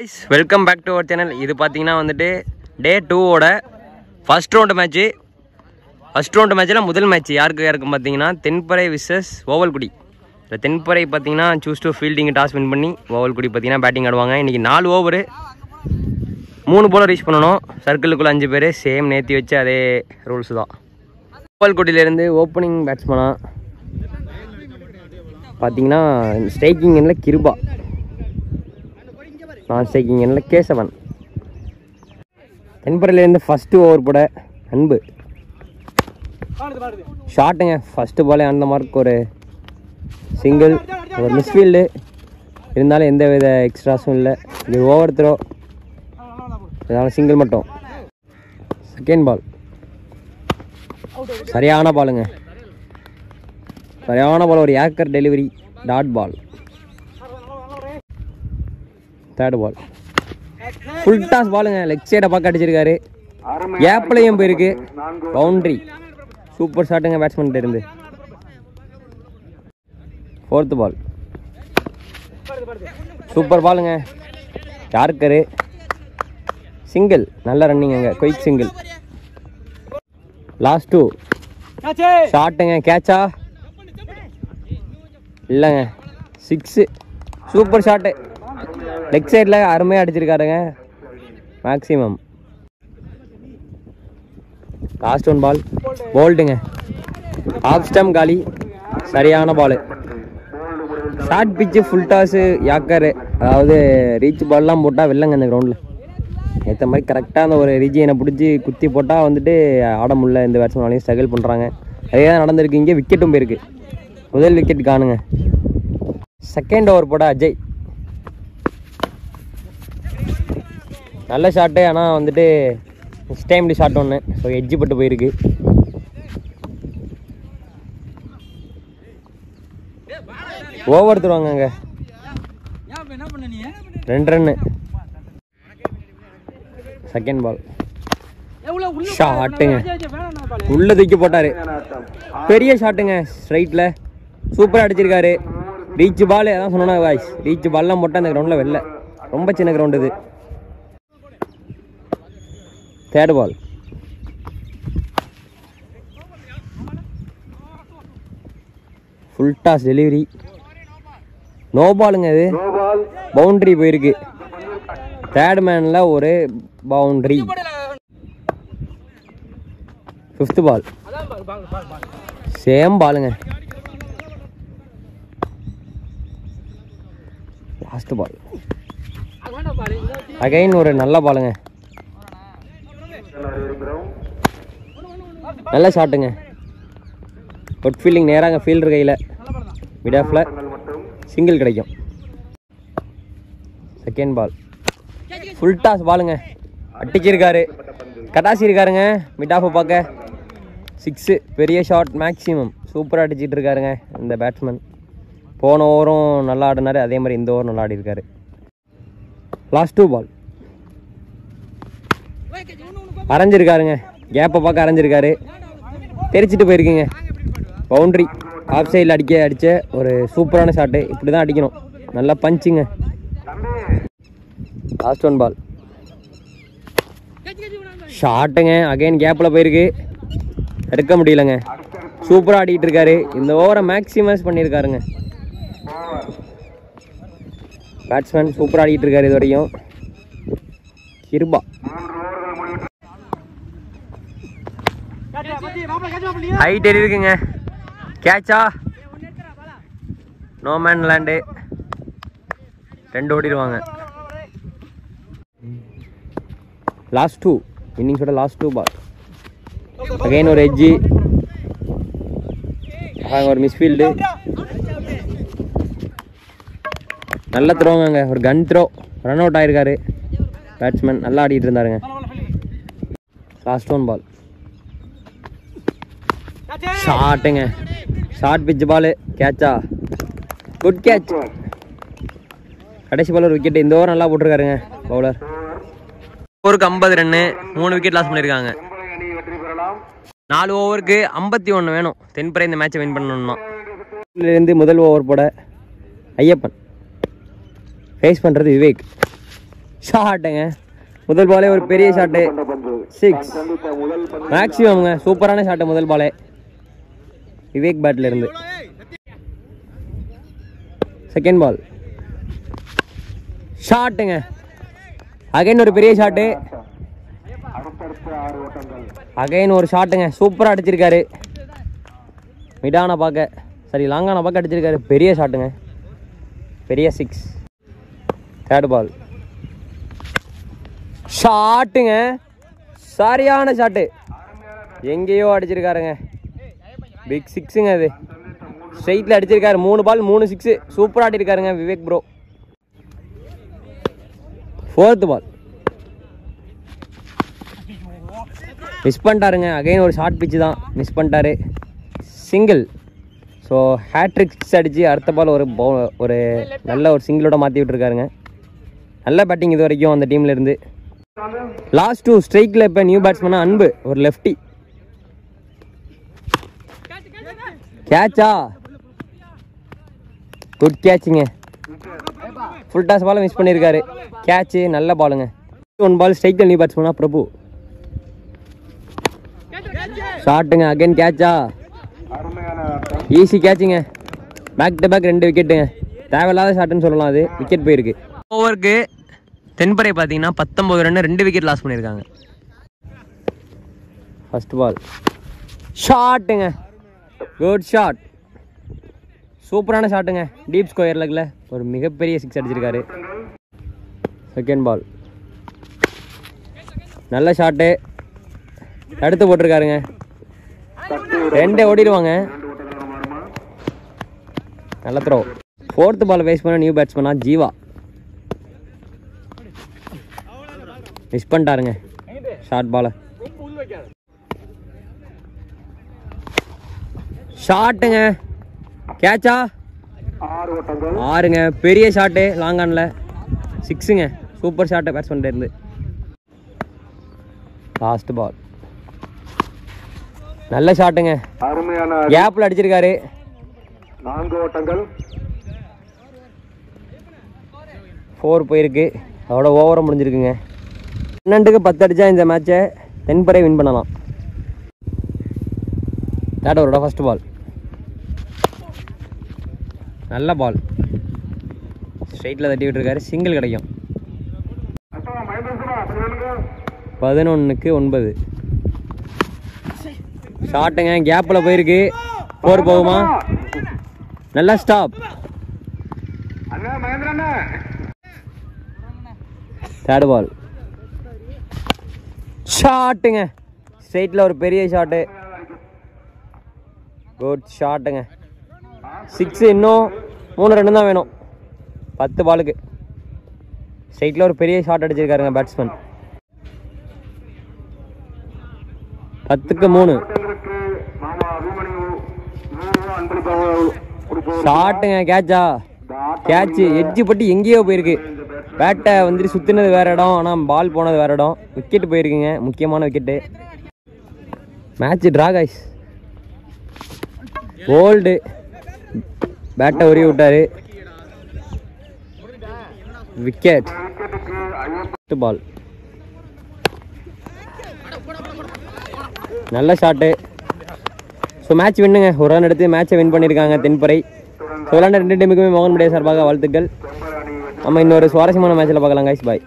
Welcome back to our channel. இது பார்த்தீங்கன்னா வந்துட்டு டே 2ஓட first round match. First round மேட்ச்சில் முதல் மேட்ச் யாருக்கும் பார்த்தீங்கன்னா தென்பறை விசஸ் ஓவல்குடி. இந்த தென்பறை பார்த்தீங்கன்னா choose to fielding toss win பண்ணி ஓவல்குடி பார்த்தீங்கன்னா பேட்டிங் ஆடுவாங்க. இன்றைக்கி 4 ஓவரு 3 போல ரீச் பண்ணணும். சர்க்கிளுக்குள்ளே 5 பேர் சேம் நேற்றி வச்சு அதே ரூல்ஸ் தான். ஓவல்குடியிலேருந்து ஓப்பனிங் பேட்ஸ்மேனாக பார்த்தீங்கன்னா ஸ்ட்ரைக்கிங் எண்ணில் கிருபா, நான் ஸ்ட்ரைக்கிங் எண்ணில் கேசவன். தென்பறையிலேருந்து ஃபஸ்ட்டு ஓவர் போட அன்பு. ஷாட்டுங்க ஃபஸ்ட்டு பாலே அந்த மார்க் ஒரு சிங்கிள், ஒரு மிஸ்ஃபீல்டு இருந்தாலும் எந்த வித எக்ஸ்ட்ராஸும் இல்லை. இது ஓவர் த்ரோ, அதனால் சிங்கிள் மட்டும். செகண்ட் பால் சரியான பாலுங்க, சரியான பால், ஒரு ஏக்கர் delivery dot ball. Third ball full toss பாலுங்க, லெக் சைடை பார்க்க அடிச்சிருக்காரு, ஏப்லையும் போயிருக்கு, பவுண்ட்ரி. சூப்பர் ஷாட்டுங்க பேட்ஸ்மேன் இருந்து. ஃபோர்த்து பால் சூப்பர் பாலுங்க, யார்கரு சிங்கிள், நல்ல ரன்னிங், அங்கே குயிக் சிங்கிள். லாஸ்ட் 2 ஷாட்டுங்க, கேட்சா இல்லைங்க, 6. சூப்பர் ஷாட்டு, லெக் சைடில் அருமையாக அடிச்சிருக்காருங்க maximum. Last 1 ball போல்டுங்க, of stem காலி, சரியான பாலு. ஷார்ட் பிச்சு ஃபுல் டாஸு யாக்கரு, அதாவது ரீச் பால்லாம் போட்டால் வெள்ளங்க இந்த கிரவுண்டில். ஏற்ற மாதிரி கரெக்டாக அந்த ஒரு ரீஜியனை பிடிச்சி குத்தி போட்டால் வந்துட்டு ஆட முடியல. இந்த பேட்ஸ்மேனாலையும் ஸ்ட்ரகிள் பண்ணுறாங்க. அதே தான் நடந்திருக்கு. இங்கே விக்கெட்டும் போயிருக்கு, முதல் விக்கெட் காணுங்க. செகண்ட் ஓவர் போட அஜய், நல்ல ஷாட்டு, ஆனால் வந்துட்டு நெக்ஸ்ட் டைம்லி ஷாட் ஒன்று, ஸோ எட்ஜி பட்டு போயிருக்கு. ஓவர் தருவாங்க அங்கே 2 ரன்னு. செகண்ட் பால் ஷாட்டுங்க, உள்ள தூக்கி போட்டார், பெரிய ஷாட்டுங்க, ஸ்ட்ரைட்டில் சூப்பராக அடிச்சிருக்காரு. ரீச் பால், அதான் சொன்னா வாய்ஸ், ரீச் பால்லாம் போட்டால் அந்த கிரவுண்டில் வெளில, ரொம்ப சின்ன கிரவுண்டு இது. Third ball full toss delivery, no பாலுங்க, இது பவுண்ட்ரி போயிருக்கு. தேர்ட் மேனில் ஒரு பவுண்ட்ரி. ஃபிஃப்த் பால் சேம் பாலுங்க. லாஸ்ட் பால் அகைன் ஒரு நல்ல பாலுங்க, நல்ல ஷாட்டுங்க, குட் ஃபீல்டிங், நேராங்க ஃபீல்டர் கையில், மிட் ஆஃபில் சிங்கிள் கிடைக்கும். செகண்ட் பால் ஃபுல் டாஸ் பாலுங்க, அடிச்சிருக்காரு, கட்டாசி இருக்காருங்க, மிட் ஆஃபை பார்க்க 6. பெரிய ஷாட் மேக்ஸிமம், சூப்பராக அடிச்சிட்டு இருக்காருங்க இந்த பேட்ஸ்மேன். போன ஓவரும் நல்லா ஆடினார், அதே மாதிரி இந்த ஓவரும் நல்லா ஆடி இருக்காரு. லாஸ்ட் 2 பால் அரைஞ்சிருக்காருங்க, கேப்பை பார்க்க அரைஞ்சிருக்காரு, தெரிச்சிட்டு போயிருக்குங்க, பவுண்ட்ரி. ஆஃப் சைடில் அடித்த ஒரு சூப்பரான ஷாட்டு, இப்படி தான் அடிக்கணும், நல்லா பஞ்சுங்க. லாஸ்ட் 1 பால் ஷாட்டுங்க, அகைன் கேப்பில் போயிருக்கு, எடுக்க முடியலங்க, சூப்பராக ஆடிட்டு இருக்காரு. இந்த ஓவரை மேக்ஸிமைஸ் பண்ணியிருக்காருங்க பேட்ஸ்மேன், சூப்பராக ஆடிட்டு இருக்காரு இது வரையும். கிருபா ஹைட் இருக்குங்க, கேட்சா, நோ மேன் லேண்டு, 2 ஓடிடுவாங்க. லாஸ்ட் 2 இன்னிங்ஸோட லாஸ்ட் 2 பால் அகைன் ஒரு எட்ஜி, ஒரு மிஸ்ஃபீல்டு, நல்ல த்ரோங்க, ஒரு கன் த்ரோ, ரன் அவுட் ஆயிருக்காரு பேட்ஸ்மேன், நல்லா ஆடிட்டு இருந்தாருங்க. லாஸ்ட் 1 பால் ஷாட்டுங்க, ஷார்ட் பிச் பால், கேட்சா, குட் கேட்ச். கடைசி பால் ஒரு விக்கெட், இந்த ஓவர் நல்லா போட்டிருக்காருங்க பவுலர். ஓவருக்கு 50 ரன்னு, 3 விக்கெட் லாஸ் பண்ணியிருக்காங்க. 4 ஓவருக்கு 51 வேணும் தென்பறை இந்த மேட்சை வின் பண்ணணும்னா. இருந்து முதல் ஓவர் போட ஐயப்பன், ஃபேஸ் பண்ணுறது விவேக். ஷாட்டுங்க. முதல் பாலே ஒரு பெரிய ஷாட்டு, 6 மேக்ஸிமம்ங்க. சூப்பரான ஷாட்டு முதல் பாலே விவேக் பேட்ல இருந்து. செகண்ட் பால் ஷாட்டுங்க. அகைன் ஒரு பெரிய ஷாட்டு, அகைன் ஒரு ஷாட்டுங்க. சூப்பராக அடிச்சிருக்காரு. மிடான பார்க்க சரி லாங்கான பார்க்க அடிச்சிருக்காரு. பெரிய ஷாட்டுங்க, பெரிய 6. தேர்ட் பால் ஷாட்டுங்க. சரியான ஷாட்டு, எங்கேயோ அடிச்சிருக்காருங்க. பிக் 6ங்க. அது ஸ்ட்ரைட்டில் அடிச்சிருக்காரு. 3 பால் 3 6 சூப்பராக ஆட்டிருக்காருங்க Vivek bro. Fourth ball miss பண்ணிட்டாருங்க. அகைன் ஒரு ஷார்ட் பிச்சு தான், மிஸ் பண்ணிட்டாரு. சிங்கிள். ஸோ ஹேட்ரிக் 6 அடித்து அடுத்த பால் ஒரு நல்ல ஒரு சிங்கிளோட மாற்றி விட்டுருக்காருங்க. நல்ல பேட்டிங் இது வரைக்கும் அந்த டீமில் இருந்து. லாஸ்ட் 2 ஸ்ட்ரைக்கில் இப்போ நியூ பேட்ஸ்மேனாக அன்பு ஒரு லெஃப்டி. கேட்சா, குட் கேட்சுங்க. ஃபுல் டாஸ் பாலை மிஸ் பண்ணியிருக்காரு. கேட்சு, நல்ல பாலுங்க. 1 பால் ஸ்ட்ரைக்கில் நியூ பேட்ஸ்மேனாக பிரபு. ஷாட்டுங்க, அகைன் கேட்சா, ஈஸி கேட்சுங்க. பேக் டு பேக் 2 விக்கெட்டுங்க. தேவையில்லாத ஷாட்டுன்னு சொல்லலாம். அது விக்கெட் போயிருக்கு. ஓவருக்கு தென்பரை பார்த்தீங்கன்னா 19 ரன் 2 விக்கெட் லாஸ் பண்ணியிருக்காங்க. ஃபர்ஸ்ட் பால் ஷாட்டுங்க, குட் ஷாட், சூப்பரான ஷாட்டுங்க. டீப் ஸ்கொயர் லெக்கில் ஒரு மிகப்பெரிய 6 அடிச்சிருக்காரு. செகண்ட் பால் நல்ல ஷாட்டு, தடுத்து போட்டிருக்காருங்க. 2 ஓடிடுவாங்க. நல்ல த்ரோ. ஃபோர்த் பால் வேஸ்ட் பண்ண நியூ பேட்ஸ்மேனா ஜீவா. மிஸ் பண்ணிட்டாருங்க ஷார்ட் பாலை. ஷாட்டுங்க, கேட்சா, 6ங்க. பெரிய ஷாட்டு லாங் ஆனில் 6ங்க. சூப்பர் ஷாட்டு பேட்ஸ்மேன் இருந்து. லாஸ்ட் பால் நல்ல ஷாட்டுங்க, கேப்ல அடிச்சிருக்காரு. 4 ஓட்டங்கள், 4 போயிருக்கு. அதோட ஓவரம் முடிஞ்சிருக்குங்க. 12க்கு 10 அடிச்சா இந்த மேட்சை தென்பரை வின் பண்ணலாம். தேர்ட் ஃபர்ஸ்ட் பால் நல்ல பால், ஸ்ட்ரைட்டில் தட்டி விட்டுருக்காரு. சிங்கிள் கிடைக்கும். 11க்கு 9 ஷாட்டுங்க, கேப்பில் போயிருக்கு. 4 போகுமா? நல்லா ஸ்டாப். தேர்ட் பால் ஷாட்டுங்க, ஸ்ட்ரைட்டில் ஒரு பெரிய ஷாட்டு, குட் ஷாட்டுங்க. 6. இன்னும் 3 ரன் தான் வேணும் 10 பாலுக்கு. ஸ்ட்ரைட்டில் ஒரு பெரிய ஷாட் அடிச்சிருக்காருங்க பேட்ஸ்மேன். 10க்கு 3 ஷாட்டுங்க. கேட்சா, கேட்சு எட்ஜு பட்டு எங்கேயோ போயிருக்கு. பேட்டை வந்துட்டு சுற்றினது வேறு இடம், ஆனால் பால் போனது வேறு இடம். விக்கெட்டு போயிருக்குங்க, முக்கியமான விக்கெட்டு. Match draw guys. கோல்டு பேட்டை உருவி விட்டாரு. விக்கெட். பால் நல்ல ஷாட்டு. So match வின்னுங்க. ஒரு ரன் எடுத்து மேட்சை வின் பண்ணியிருக்காங்க தென்பரை. ஸோ விளையாண்ட 2 டீமுக்குமே மோகன் மீடியா சார்பாக வாழ்த்துக்கள். நம்ம இன்னொரு சுவாரஸ்யமான மேட்ச்சில் பார்க்கலாம் கைஸ். பாய்.